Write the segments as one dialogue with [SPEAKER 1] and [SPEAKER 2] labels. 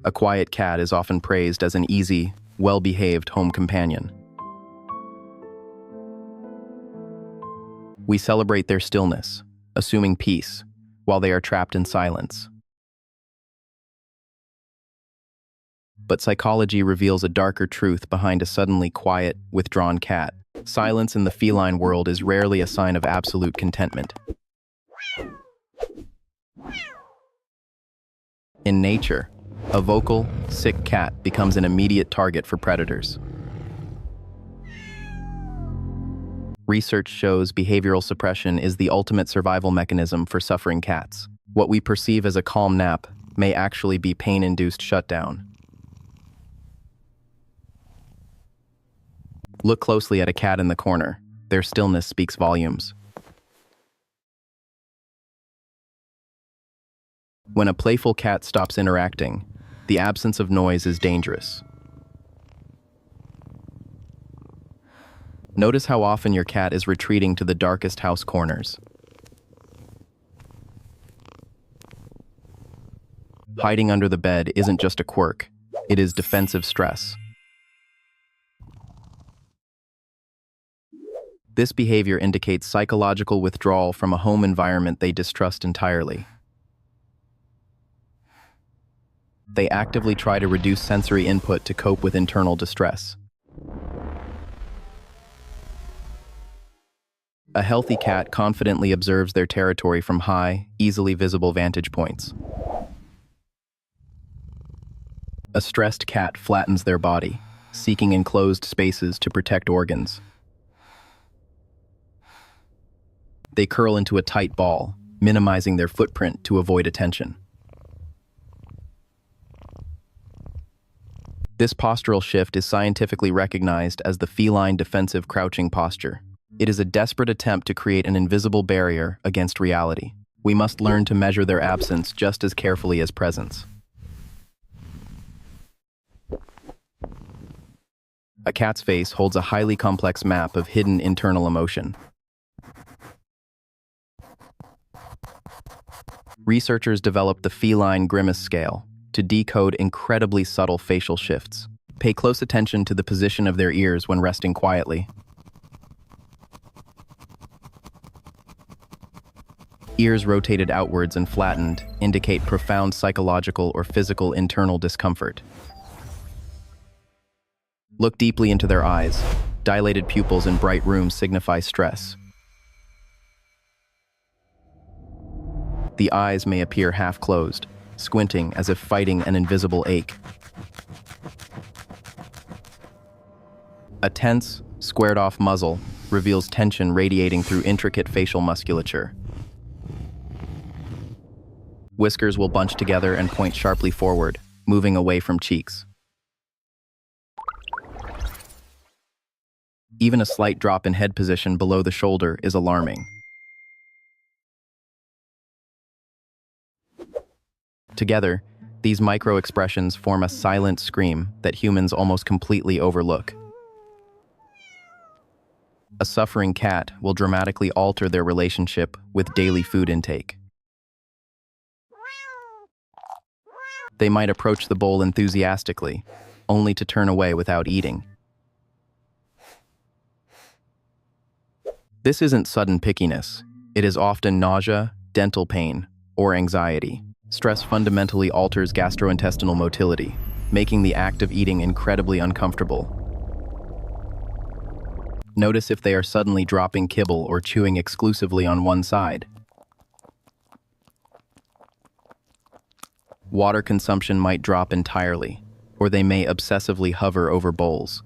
[SPEAKER 1] A quiet cat is often praised as an easy, well-behaved home companion. We celebrate their stillness, assuming peace, while they are trapped in silence. But psychology reveals a darker truth behind a suddenly quiet, withdrawn cat. Silence in the feline world is rarely a sign of absolute contentment. In nature, a vocal, sick cat becomes an immediate target for predators. Research shows behavioral suppression is the ultimate survival mechanism for suffering cats. What we perceive as a calm nap may actually be pain-induced shutdown. Look closely at a cat in the corner. Their stillness speaks volumes. When a playful cat stops interacting, the absence of noise is dangerous. Notice how often your cat is retreating to the darkest house corners. Hiding under the bed isn't just a quirk, it is defensive stress. This behavior indicates psychological withdrawal from a home environment they distrust entirely. They actively try to reduce sensory input to cope with internal distress. A healthy cat confidently observes their territory from high, easily visible vantage points. A stressed cat flattens their body, seeking enclosed spaces to protect organs. They curl into a tight ball, minimizing their footprint to avoid attention. This postural shift is scientifically recognized as the feline defensive crouching posture. It is a desperate attempt to create an invisible barrier against reality. We must learn to measure their absence just as carefully as presence. A cat's face holds a highly complex map of hidden internal emotion. Researchers developed the feline grimace scale to decode incredibly subtle facial shifts. Pay close attention to the position of their ears when resting quietly. Ears rotated outwards and flattened indicate profound psychological or physical internal discomfort. Look deeply into their eyes. Dilated pupils in bright rooms signify stress. The eyes may appear half-closed, squinting as if fighting an invisible ache. A tense, squared-off muzzle reveals tension radiating through intricate facial musculature. Whiskers will bunch together and point sharply forward, moving away from cheeks. Even a slight drop in head position below the shoulder is alarming. Together, these micro-expressions form a silent scream that humans almost completely overlook. A suffering cat will dramatically alter their relationship with daily food intake. They might approach the bowl enthusiastically, only to turn away without eating. This isn't sudden pickiness. It is often nausea, dental pain, or anxiety. Stress fundamentally alters gastrointestinal motility, making the act of eating incredibly uncomfortable. Notice if they are suddenly dropping kibble or chewing exclusively on one side. Water consumption might drop entirely, or they may obsessively hover over bowls.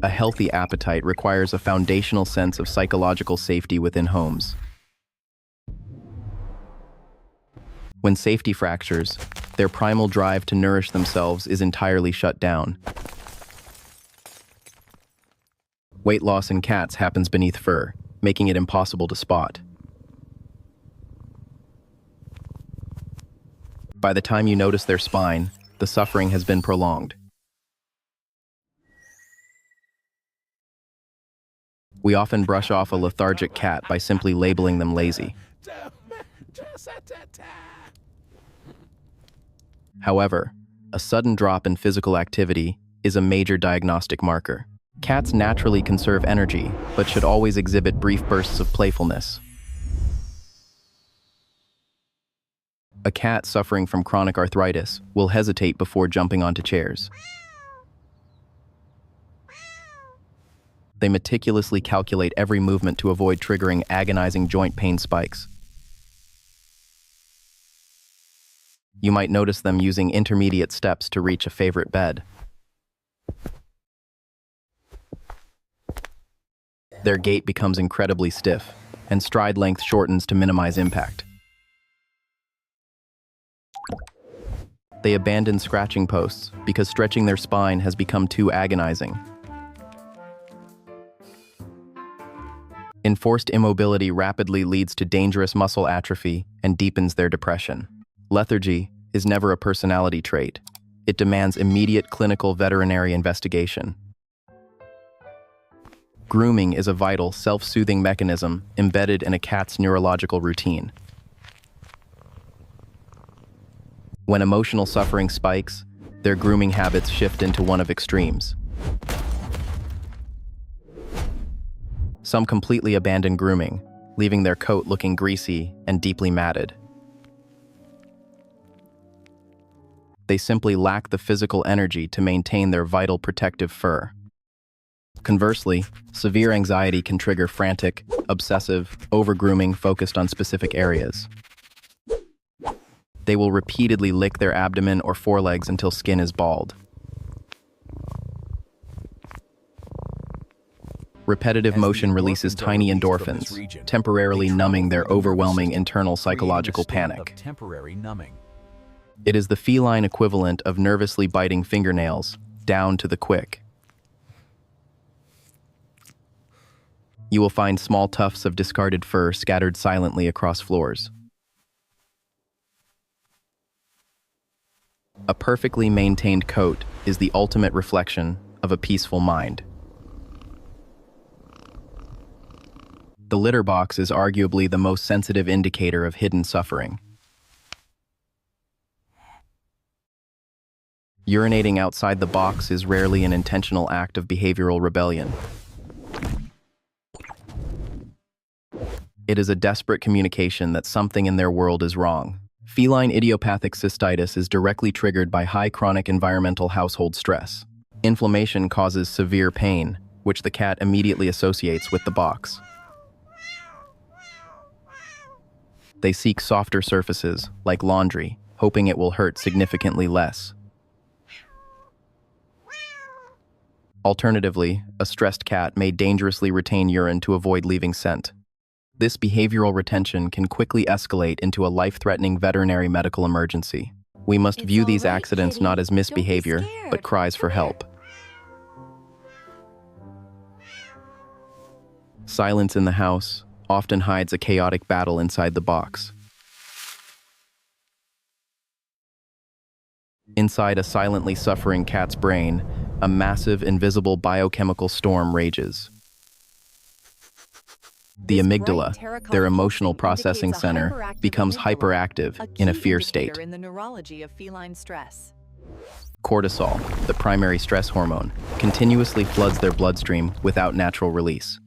[SPEAKER 1] A healthy appetite requires a foundational sense of psychological safety within homes. When safety fractures, their primal drive to nourish themselves is entirely shut down. Weight loss in cats happens beneath fur, making it impossible to spot. By the time you notice their spine, the suffering has been prolonged. We often brush off a lethargic cat by simply labeling them lazy. However, a sudden drop in physical activity is a major diagnostic marker. Cats naturally conserve energy, but should always exhibit brief bursts of playfulness. A cat suffering from chronic arthritis will hesitate before jumping onto chairs. They meticulously calculate every movement to avoid triggering agonizing joint pain spikes. You might notice them using intermediate steps to reach a favorite bed. Their gait becomes incredibly stiff, and stride length shortens to minimize impact. They abandon scratching posts because stretching their spine has become too agonizing. Enforced immobility rapidly leads to dangerous muscle atrophy and deepens their depression. Lethargy is never a personality trait. It demands immediate clinical veterinary investigation. Grooming is a vital, self-soothing mechanism embedded in a cat's neurological routine. When emotional suffering spikes, their grooming habits shift into one of extremes. Some completely abandon grooming, leaving their coat looking greasy and deeply matted. They simply lack the physical energy to maintain their vital protective fur. Conversely, severe anxiety can trigger frantic, obsessive, over-grooming focused on specific areas. They will repeatedly lick their abdomen or forelegs until skin is bald. Repetitive motion releases tiny endorphins, temporarily numbing their overwhelming internal psychological panic. It is the feline equivalent of nervously biting fingernails, down to the quick. You will find small tufts of discarded fur scattered silently across floors. A perfectly maintained coat is the ultimate reflection of a peaceful mind. The litter box is arguably the most sensitive indicator of hidden suffering. Urinating outside the box is rarely an intentional act of behavioral rebellion. It is a desperate communication that something in their world is wrong. Feline idiopathic cystitis is directly triggered by high chronic environmental household stress. Inflammation causes severe pain, which the cat immediately associates with the box. They seek softer surfaces, like laundry, hoping it will hurt significantly less. Alternatively, a stressed cat may dangerously retain urine to avoid leaving scent. This behavioral retention can quickly escalate into a life-threatening veterinary medical emergency. We must view these accidents not as misbehavior, but cries for help. Silence in the house often hides a chaotic battle inside the box. Inside a silently suffering cat's brain, a massive, invisible biochemical storm rages. The amygdala, their emotional processing center, becomes hyperactive in a fear state.
[SPEAKER 2] In the neurology of feline stress.
[SPEAKER 1] Cortisol, the primary stress hormone, continuously floods their bloodstream without natural release.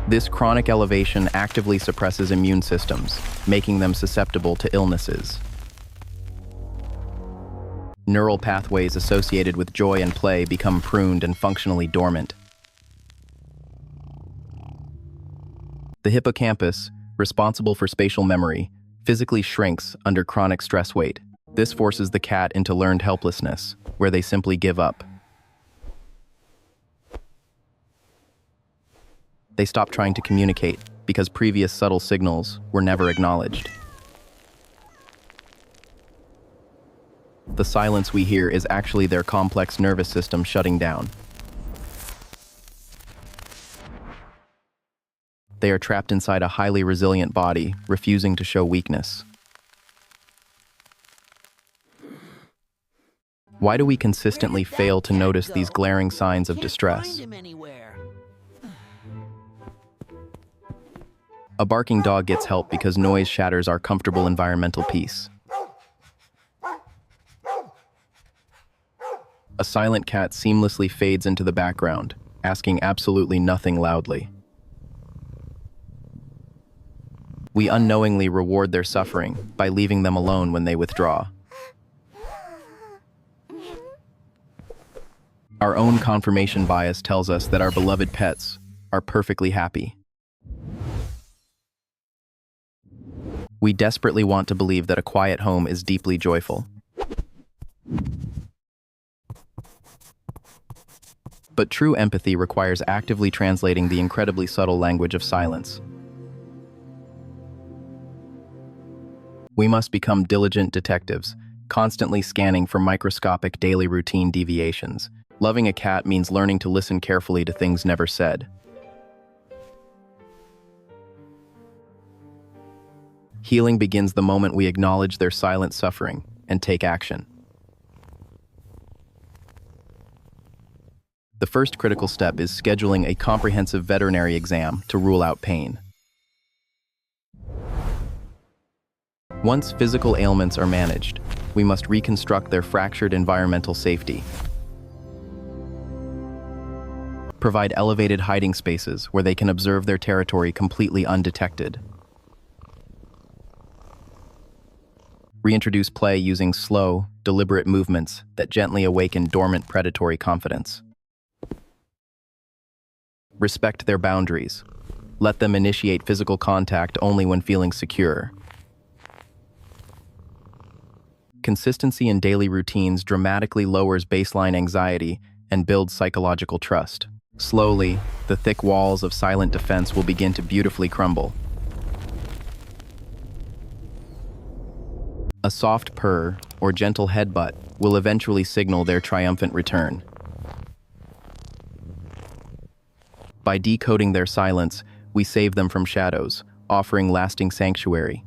[SPEAKER 1] This chronic elevation actively suppresses immune systems, making them susceptible to illnesses. Neural pathways associated with joy and play become pruned and functionally dormant. The hippocampus, responsible for spatial memory, physically shrinks under chronic stress weight. This forces the cat into learned helplessness, where they simply give up. They stop trying to communicate because previous subtle signals were never acknowledged. The silence we hear is actually their complex nervous system shutting down. They are trapped inside a highly resilient body, refusing to show weakness. Why do we consistently fail to notice these glaring signs of distress? A barking dog gets help because noise shatters our comfortable environmental peace. A silent cat seamlessly fades into the background, asking absolutely nothing loudly. We unknowingly reward their suffering by leaving them alone when they withdraw. Our own confirmation bias tells us that our beloved pets are perfectly happy. We desperately want to believe that a quiet home is deeply joyful. But true empathy requires actively translating the incredibly subtle language of silence. We must become diligent detectives, constantly scanning for microscopic daily routine deviations. Loving a cat means learning to listen carefully to things never said. Healing begins the moment we acknowledge their silent suffering and take action. The first critical step is scheduling a comprehensive veterinary exam to rule out pain. Once physical ailments are managed, we must reconstruct their fractured environmental safety. Provide elevated hiding spaces where they can observe their territory completely undetected. Reintroduce play using slow, deliberate movements that gently awaken dormant predatory confidence. Respect their boundaries. Let them initiate physical contact only when feeling secure. Consistency in daily routines dramatically lowers baseline anxiety and builds psychological trust. Slowly, the thick walls of silent defense will begin to beautifully crumble. A soft purr or gentle headbutt will eventually signal their triumphant return. By decoding their silence, we save them from shadows, offering lasting sanctuary.